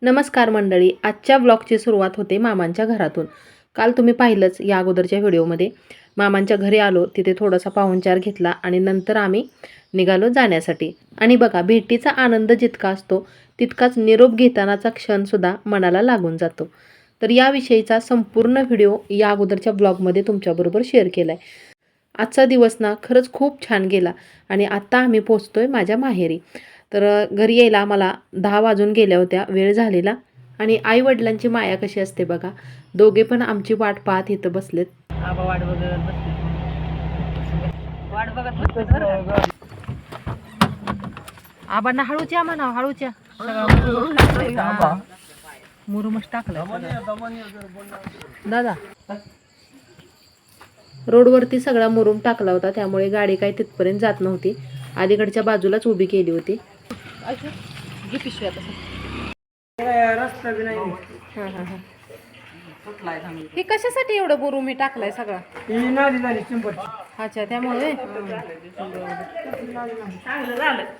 नमस्कार मंडळी, आजच्या ब्लॉगची सुरुवात होते मामांच्या घरातून. काल तुम्ही पाहिलंच या अगोदरच्या व्हिडिओमध्ये. मामांच्या घरी आलो, तिथे थोडासा पाहुणचार घेतला आणि नंतर आम्ही निघालो जाण्यासाठी. आणि बघा, भेटीचा आनंद जितका असतो तितकाच निरोप घेतानाचा क्षणसुद्धा मनाला लागून जातो. तर याविषयीचा संपूर्ण व्हिडिओ या अगोदरच्या ब्लॉगमध्ये तुमच्याबरोबर शेअर केला आहे. आजचा दिवस ना खरंच खूप छान गेला आणि आत्ता आम्ही पोचतोय माझ्या माहेरी. तर घरी यायला मला 10 वाजून गेल्या होत्या, वेळ झालेला. आणि आई वडिलांची माया कशी असते बघा, दोघे पण आमची वाट पाहत इथं बसलेत. आबा वाट बघत बसले, वाट बघत बसले. आबांना हळूच्या म्हणा, हळूच्या. मुरुमच टाकला दादा. रोडवरती सगळा मुरुम टाकला होता, त्यामुळे गाडी काही तिथपर्यंत जात नव्हती. अलीकडच्या बाजूलाच उभी केली होती. हे कशासाठी एवढं मुरुम मी टाकलाय सगळा? अच्छा, त्यामुळे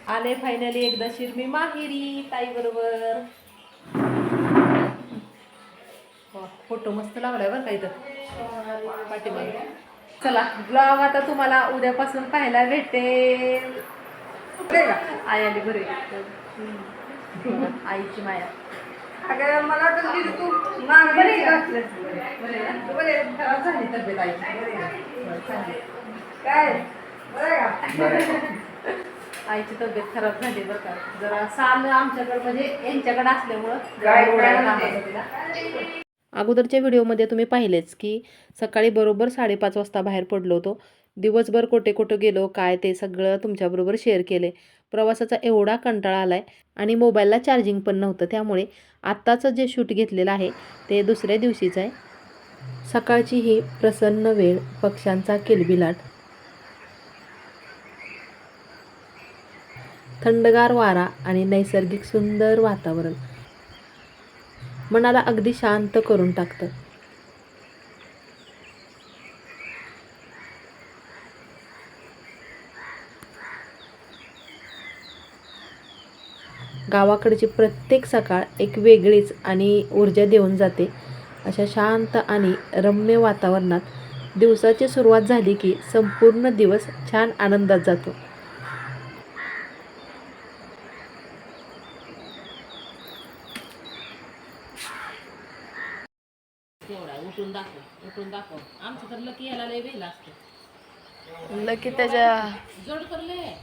आले फायनली एकदा शिरमी माहेरी ताई बरोबर. फोटो मस्त लावलाय बरं का इथं पाठीमागे. चला, ब्लॉग आता तुम्हाला उद्यापासून पाहायला भेटेल. आई आली बरे, आईची माया. मला झाली तब्येत आईची तब्येत खराब झाली बरं का. जरा साल आमच्याकडे म्हणजे यांच्याकडे असल्यामुळं. अगोदरच्या व्हिडिओमध्ये तुम्ही पाहिलेच की सकाळी बरोबर 5:30 वाजता बाहेर पडलो होतो. दिवसभर कुठे कुठं गेलो काय ते सगळं तुमच्याबरोबर शेअर केले. प्रवासाचा एवढा कंटाळा आलाय आणि मोबाईलला चार्जिंग पण नव्हतं, त्यामुळे आत्ताचं जे शूट घेतलेलं आहे ते दुसऱ्या दिवशीचं आहे. सकाळची ही प्रसन्न वेळ, पक्ष्यांचा किलबिलाट, थंडगार वारा आणि नैसर्गिक सुंदर वातावरण मनाला अगदी शांत करून टाकतं. गावाकडची प्रत्येक सकाळ एक वेगळीच आणि ऊर्जा देऊन जाते. अशा शांत आणि रम्य वातावरणात दिवसाची सुरुवात झाली की संपूर्ण दिवस छान आनंदात जातो. उठून दाखव, उठून दाखव. आमचं तर लकी याला लय वेळ असतो. लकी त्याच्या जोड करले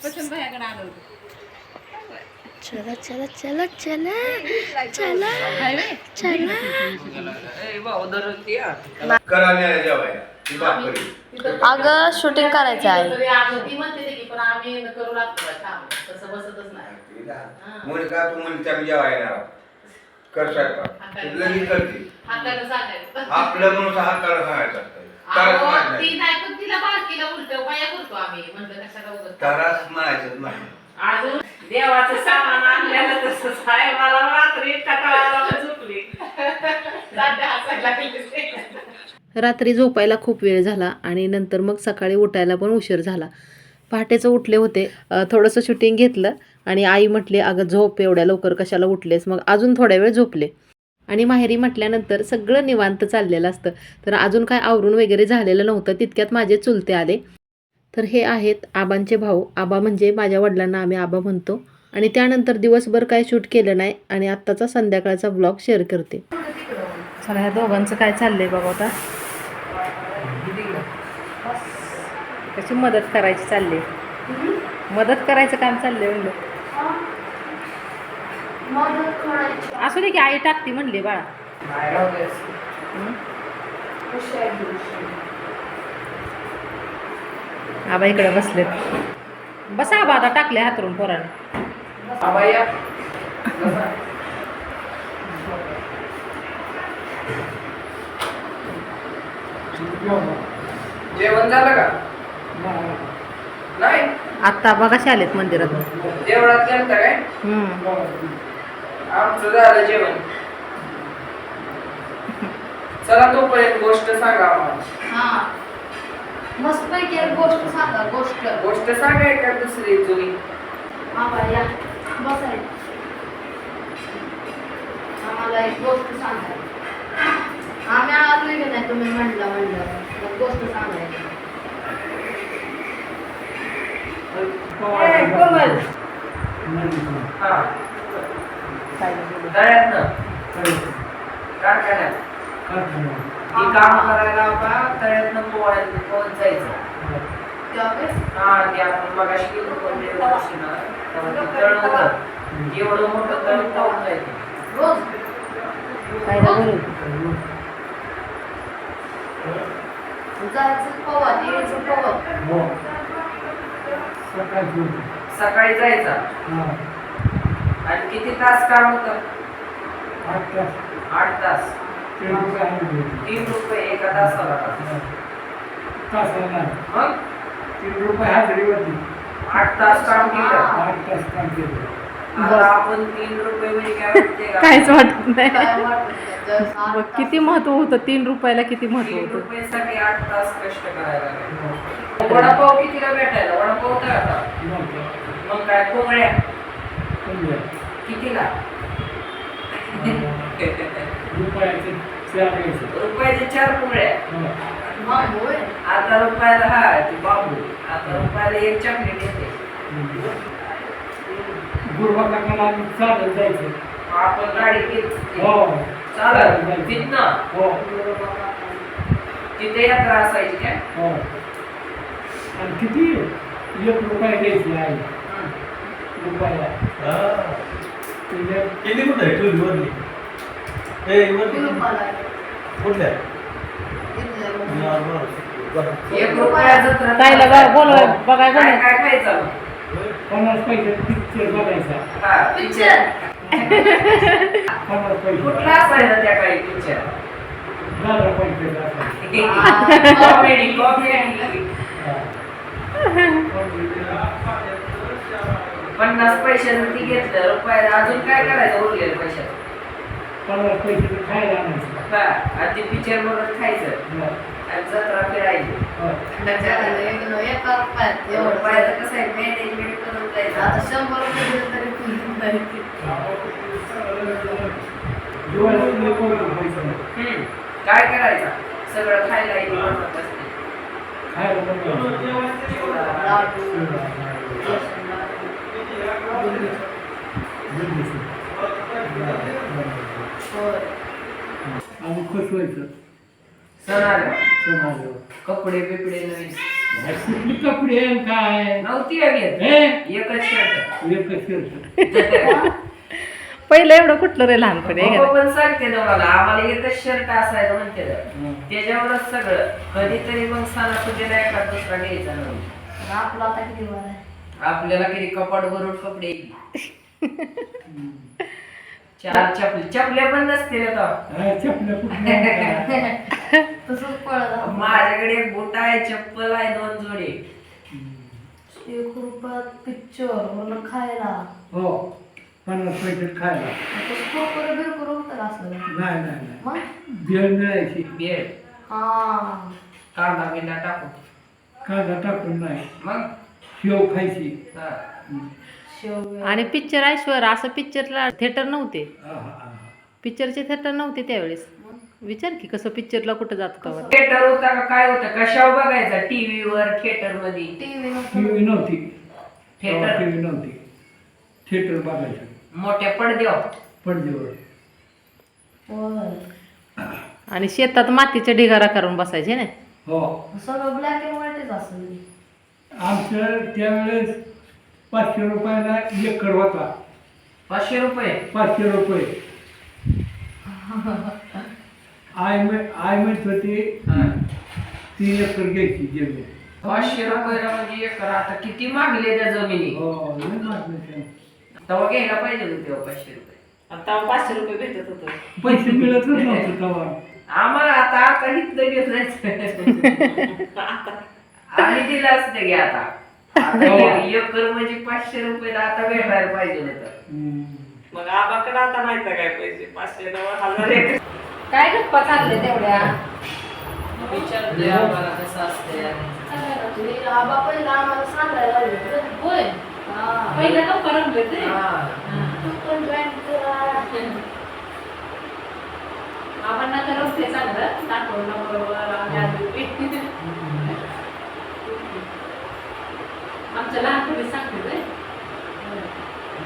पसंत भयाकडे आलो होतो. चला चला चला चला चला चला. अगं शूटिंग करायचं आहे. ती म्हणते की पण आम्ही करू लागतो, तसं बसतच नाही. आपलं म्हणून हाताला सांगायचं. ती नाही पण तिला बारकीला उलट पाया करतो आम्ही. म्हणलं कशाला तरच म्हणायचं नाही. अजून देवाचं सामान आणलेलं तसंच आहे. मला रात्री टकाळाला झोपली. रात्री झोपायला खूप वेळ झाला आणि नंतर मग सकाळी उठायला पण उशीर झाला. पहाटेचं उठले होते. थोडंसं शूटिंग घेतलं आणि आई म्हटली, अगं झोप, एवढ्या लवकर कशाला उठलेस? मग अजून थोड्या वेळ झोपले. आणि माहेरी म्हटल्यानंतर सगळं निवांत चाललेलं असतं. तर अजून काय आवरून वगैरे झालेलं नव्हतं, तितक्यात माझे चुलते आले. तर हे आहेत आबांचे भाऊ. आबा म्हणजे माझ्या वडिलांना आम्ही आबा म्हणतो. आणि त्यानंतर दिवसभर काय शूट केलं नाही आणि आत्ताचा संध्याकाळचा ब्लॉग शेअर करते. चला, ह्या दोघांचं काय चाललंय बघा. आता कशी मदत करायची चालली, मदत करायचं काम चाललंय म्हणलं. असू दे की, आई टाकती म्हणली बाळा. आबा इकडे बसलेत. बसा आबा, आता टाकले हातरून पोराने. जेवण झालं का? नाही, आत्ता आबा कसे आलेत मंदिरात. जेवणात गेलता काय? आमचं झालं जेवण. चला तोपर्यंत गोष्ट सांगा आम्हाला. मस्त पैकी एक गोष्ट सांगा. गोष्ट सांगाय का दुसरी जुनी? या बसाय आम्हाला एक गोष्ट सांगाय आम्ही आलो की नाही तुम्ही म्हणलं गोष्ट सांगायची कोमल हा दळ्यातनं कारखान्यात ही काम करायला होता तळ्यातनं पोहून जायचं हा ते आपण मगाशी गेलो कोणत्या दिवशी ना तेव्हा ते तळ होतं एवढं मोठं तळ पोहून जायचं रोज खायला बरं जायचं पवत यायचं पवत सकाळी जायचा आणि किती तास काम होतं 8 तास 3 रुपये एका तासाला मग 8 तास काम केलं आता आपण 3 रुपये म्हणजे काय वाटते का काहीच वाटत नाही काय वाटत मग किती महत्व होतं 3 रुपयाला किती महत्व 3 होतं रुपयासाठी 8 तास कष्ट करायला लागले वडापाव कितीला भेटायला वडापाव होता आता मग काय कोंबड्या कितीला रुपयाचे 4 कोंबड्या मग होय आता रुपयाला हा ती बाबू आता रुपयाला एक चॉकलेट येते आपण गाडी घेतली चालत तिथनं तिथे यात्रा असायची काय किती 1 रुपया घ्यायची आहे रुपया किती कुठं आहे टू व्हीलरनी कुठल्या 1 रुपयाचं ताईला बोलवा बघाय काय बोला काय खायचं 50 पैसे पिक्चर बघायचा हा पिक्चर 50 पैसे कुठला असायचा त्या काही पिक्चर 10 पैसे कॉमेडी कॉमेडी 50 पैशाचं ती घेतलं रुपयाला अजून काय करायचं उरलेलं पैशाचं 50 पैसे तर खायला आणायचं आणि ते पिक्चर बघत खायचं आणि जत्रा फिरायची एका रुपयात एवढं रुपयाचं कसं आहे मॅनेजमेंट करून जायचं आता 100 रुपये दिले तरी पुढे नाही. जेवायला पैसे काय करायचं सगळं खायला येईल म्हणत असते खायला बनवायचं लाडू, होय. आणि खुश व्हायचं सण आलं सण आल्यावर. कपडे बिपडे नवीन कुठली कपडे आणि काय नव्हती का घेत हे? एकच शर्ट एकच शर्ट पहिलं एवढं कुठलं रे लहानपणी आहे का पप्पा पण सांगते ना मला आम्हाला एकच शर्ट असायचं म्हणते ना. त्याच्यावरच सगळं कधीतरी मग सणासुदीला एखाद दुसरा घ्यायचा नवीन आपलं आता किती वर आहे आपल्याला किती कपाट भरून कपडे 4 चपल्या पण नसतील आता चपल्या कुठल्या तसंच पळत माझ्याकडे एक बुट आहे चप्पल आहे 2 जोडी 1 रुपयात पिक्चर वरनं खायला हो 50 पैसे खायला कुरकुरे बिरकुरे होतं असं नाही नाही मग भेळ मिळायची बेड हा कांदा बिंदा टाकून कांदा टाकून नाही मग शेव खायची हा. शेव आणि पिक्चर ऐश्वर असं पिक्चरला थिएटर नव्हते आहा. पिक्चरचे थिएटर नव्हते त्यावेळेस विचार की कसं पिक्चरला कुठं जात होता बरं. थिएटर होता का काय होतं कशावर बघायचा टीव्ही वर थिएटर मध्ये टीव्ही टीव्ही नव्हती थिएटर टीव्ही नव्हती थिएटर बघायचं मोठ्या पडद्यावर पडद्यावर होय आणि शेतात मातीच्या ढिगारा करून बसायचे ना हो सगळं ब्लॅक अँड व्हाईटच असेल आमचं त्यावेळेस 500 रुपयाला एकर होता 500 रुपये 500 रुपये आई म्हणत होती हा. 3 एकर घ्यायची जमीन 500 रुपयाला म्हणजे एकर आता किती मागले त्या जमिनी हो लय मागणी त्या. तेव्हा घ्यायला पाहिजे होते तेव्हा 500 रुपये आता 500 रुपये भेटत होतं पैसे मिळतच नव्हते तेव्हा आम्हाला आता इथलं घेतलं आम्ही दिलं असतं घ्या आता एकर म्हणजे 500 रुपयाला आता भेटायला पाहिजे होतं मग आबाकडे आता माहिती काय पैसे 500 काय गप्पा चालले तेवढ्या विचारतोय आम्हाला कसं असतंय आबा पहिला आम्हाला सांगायला लागले होय पहिला तो परम भेटते तू पण join करा. आम्हाला करत ते चांगलं दाखवणं बरोबर आम्ही आधी आमच्या लहानपणी सांगते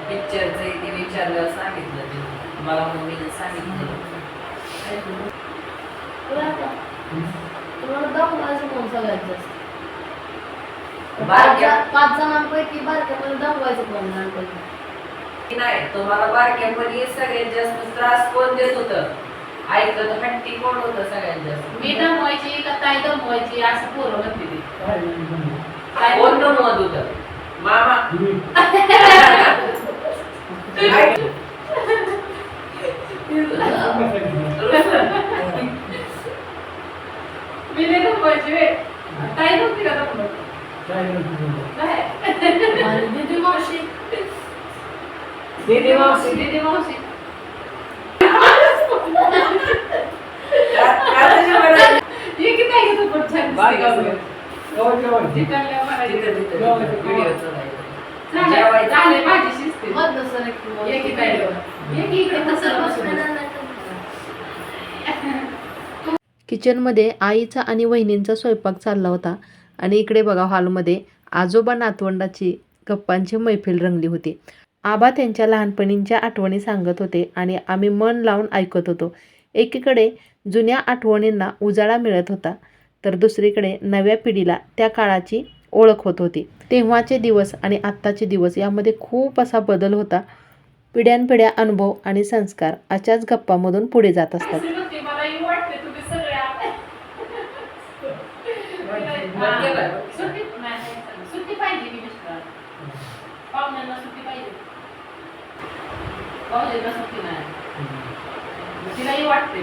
पिक्चरचं इथे विचारलं सांगितलं ते मला मम्मीने सांगितलं तुम्हाला दमवायचं कोण सगळ्यात जास्त? बारक्या 5 जणांपैकी बारक्यामध्ये दमवायचं कोण लहानपणी? नाही तुम्हाला बारक्यापणी सगळ्यात जास्त त्रास कोण देत होतं ऐकत हट्टी कोण होतं सगळ्यात जास्त मी दमवायची का ताई दमवायची असं पोरं म्हणते ती. काय कोण नमवत होतं मामा मी नाही दमवायची वे ताई नव्हती का दमवत? नाही. आणि दीदी मावशी दीदी मावशी दीदी मावशी ये किती आहे तू पण छान दिसते. चिकनला म्हणायचं. झाले माझी शिस्ते मधनं सरक किंवा ये किती आहे ये की इकडे कसं बसून किचनमध्ये आईचा आणि वहिनींचा स्वयंपाक चालला होता आणि इकडे बघा हॉलमध्ये आजोबा नातवंडाची गप्पांची मैफिल रंगली होती. आबा त्यांच्या लहानपणींच्या आठवणी सांगत होते आणि आम्ही मन लावून ऐकत होतो. एकीकडे जुन्या आठवणींना उजाळा मिळत होता तर दुसरीकडे नव्या पिढीला त्या काळाची ओळख होत होती. तेव्हाचे दिवस आणि आत्ताचे दिवस यामध्ये खूप असा बदल होता. पिढ्यानपिढ्या अनुभव आणि संस्कार अशाच गप्पामधून पुढे जात असतात. सुट्टी पाहिजे की मिस्टर पाहुण्यांना सुट्टी पाहिजे पाहुण्यांना सुट्टी नाही तिलाही वाटते.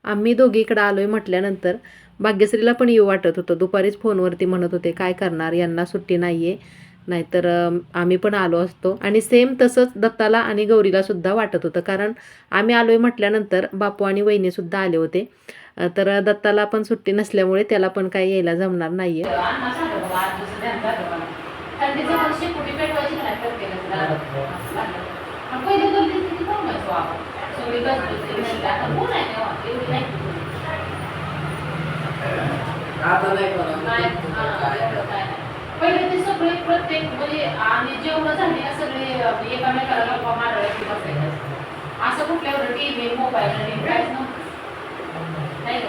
आम्ही दोघीकडे आलोय म्हटल्यानंतर भाग्यश्रीला पण येऊ वाटत होतं. दुपारीच फोनवरती म्हणत होते काय करणार यांना सुट्टी नाहीये नाहीतर आम्ही पण आलो असतो. आणि सेम तसंच दत्ताला आणि गौरीला सुद्धा वाटत होतं कारण आम्ही आलोय म्हटल्यानंतर बापू आणि वहिनी सुद्धा आले होते. तर दत्ताला पण सुट्टी नसल्यामुळे त्याला पण काही यायला जमणार नाहीये. आता नाही बनवत. पहिले ते सगळे प्रत्येक म्हणजे आणि जेवण झाली ना सगळे एकामेकाला गप्पा मारायला बसायचं असं कुठल्यावर टीव्ही मोबाईल आणि काहीच नव्हतं नाही का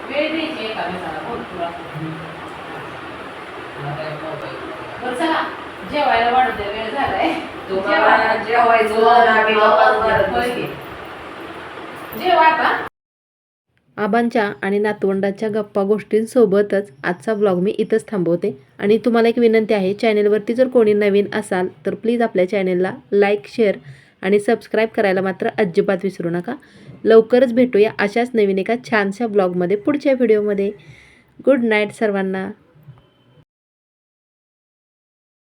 वेळ द्यायची एकामेकाला भरपूर बरं चला जेवायला वाढू द्या वेळ झालाय तुम्हाला जेवायचं आम्ही गप्पाच मारत बसलो. जेवा आता. आबांच्या आणि नातवंडाच्या गप्पा गोष्टींसोबतच आजचा ब्लॉग मी इथंच थांबवते. आणि तुम्हाला एक विनंती आहे चॅनेलवरती जर कोणी नवीन असाल तर प्लीज आपल्या चॅनेलला लाईक शेअर आणि सबस्क्राईब करायला मात्र अजिबात विसरू नका. लवकरच भेटूया अशाच नवीन एका छानशा ब्लॉगमध्ये पुढच्या व्हिडिओमध्ये. गुड नाईट सर्वांना.